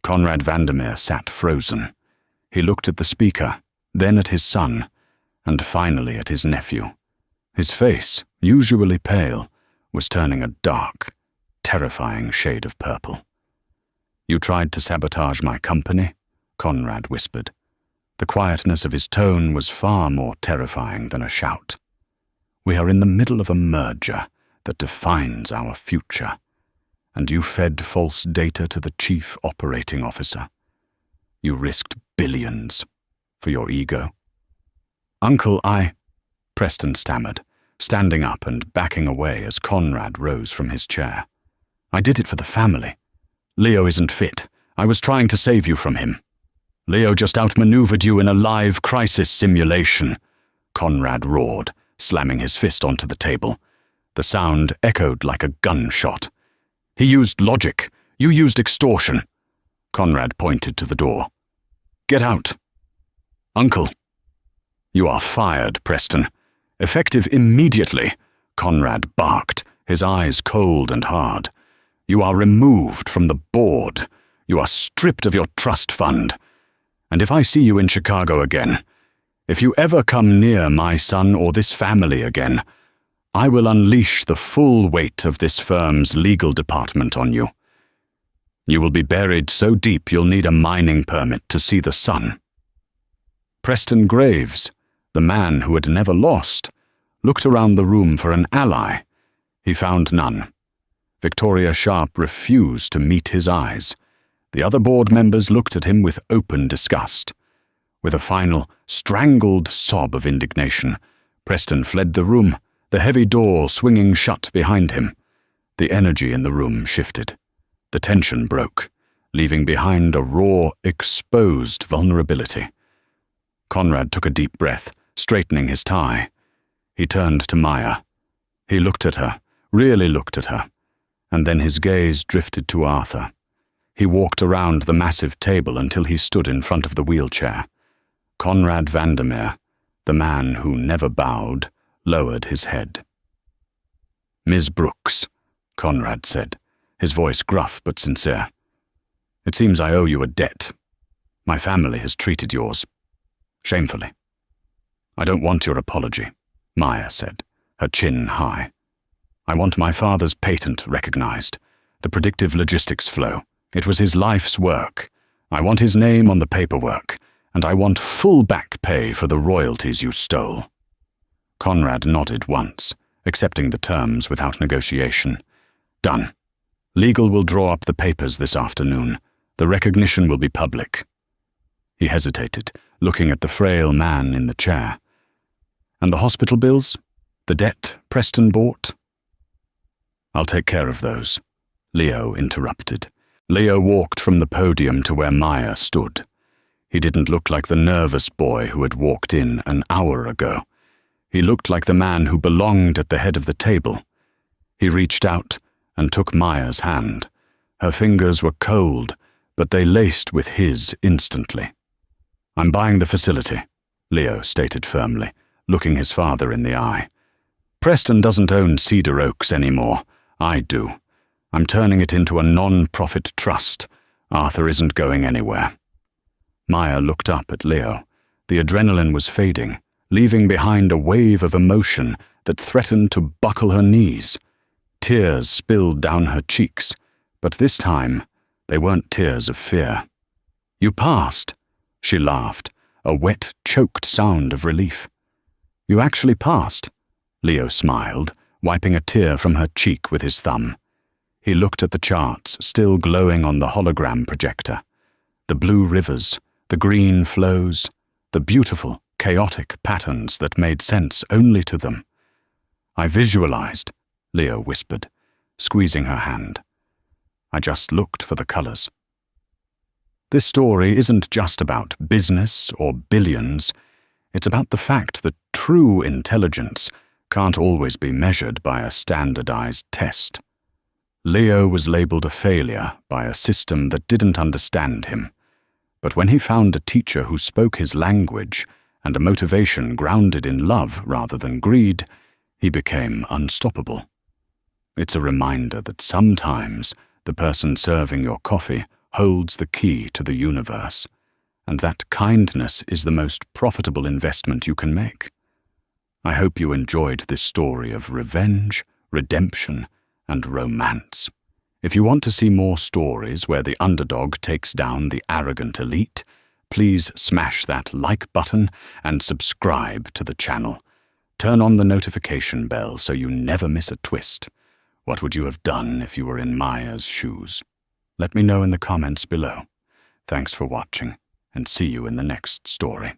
Conrad Vandermeer sat frozen. He looked at the speaker, then at his son, and finally at his nephew. His face, usually pale, was turning a dark, terrifying shade of purple. "You tried to sabotage my company?" Conrad whispered. The quietness of his tone was far more terrifying than a shout. "We are in the middle of a merger that defines our future, and you fed false data to the chief operating officer. You risked billions for your ego." "Uncle, Preston stammered, standing up and backing away as Conrad rose from his chair. "I did it for the family. Leo isn't fit. I was trying to save you from him." "Leo just outmaneuvered you in a live crisis simulation," Conrad roared, slamming his fist onto the table. The sound echoed like a gunshot. "He used logic. You used extortion." Conrad pointed to the door. "Get out." "Uncle." "You are fired, Preston. Effective immediately," Conrad barked, his eyes cold and hard. "You are removed from the board. You are stripped of your trust fund. And if I see you in Chicago again, if you ever come near my son or this family again, I will unleash the full weight of this firm's legal department on you. You will be buried so deep you'll need a mining permit to see the sun." Preston Graves, the man who had never lost, looked around the room for an ally. He found none. Victoria Sharp refused to meet his eyes. The other board members looked at him with open disgust. With a final, strangled sob of indignation, Preston fled the room, the heavy door swinging shut behind him. The energy in the room shifted. The tension broke, leaving behind a raw, exposed vulnerability. Conrad took a deep breath, straightening his tie. He turned to Maya. He looked at her, really looked at her, and then his gaze drifted to Arthur. He walked around the massive table until he stood in front of the wheelchair. Conrad Vandermeer, the man who never bowed, lowered his head. "Ms. Brooks," Conrad said, his voice gruff but sincere. "It seems I owe you a debt. My family has treated yours shamefully." "I don't want your apology," Maya said, her chin high. "I want my father's patent recognized, the predictive logistics flow. It was his life's work. I want his name on the paperwork, and I want full back pay for the royalties you stole." Conrad nodded once, accepting the terms without negotiation. "Done. Legal will draw up the papers this afternoon. The recognition will be public." He hesitated, looking at the frail man in the chair. "And the hospital bills? The debt Preston bought?" "I'll take care of those," Leo interrupted. Leo walked from the podium to where Maya stood. He didn't look like the nervous boy who had walked in an hour ago. He looked like the man who belonged at the head of the table. He reached out and took Maya's hand. Her fingers were cold, but they laced with his instantly. "I'm buying the facility," Leo stated firmly, looking his father in the eye. "Preston doesn't own Cedar Oaks anymore. I do. I'm turning it into a non-profit trust. Arthur isn't going anywhere." Maya looked up at Leo. The adrenaline was fading, leaving behind a wave of emotion that threatened to buckle her knees. Tears spilled down her cheeks, but this time they weren't tears of fear. "You passed," she laughed, a wet, choked sound of relief. "You actually passed," Leo smiled, wiping a tear from her cheek with his thumb. He looked at the charts still glowing on the hologram projector. The blue rivers, the green flows, the beautiful, chaotic patterns that made sense only to them. "I visualized," Leo whispered, squeezing her hand. "I just looked for the colors." This story isn't just about business or billions. It's about the fact that true intelligence can't always be measured by a standardized test. Leo was labeled a failure by a system that didn't understand him. But when he found a teacher who spoke his language and a motivation grounded in love rather than greed, he became unstoppable. It's a reminder that sometimes the person serving your coffee holds the key to the universe, and that kindness is the most profitable investment you can make. I hope you enjoyed this story of revenge, redemption, and romance. If you want to see more stories where the underdog takes down the arrogant elite, please smash that like button and subscribe to the channel. Turn on the notification bell so you never miss a twist. What would you have done if you were in Maya's shoes? Let me know in the comments below. Thanks for watching, and see you in the next story.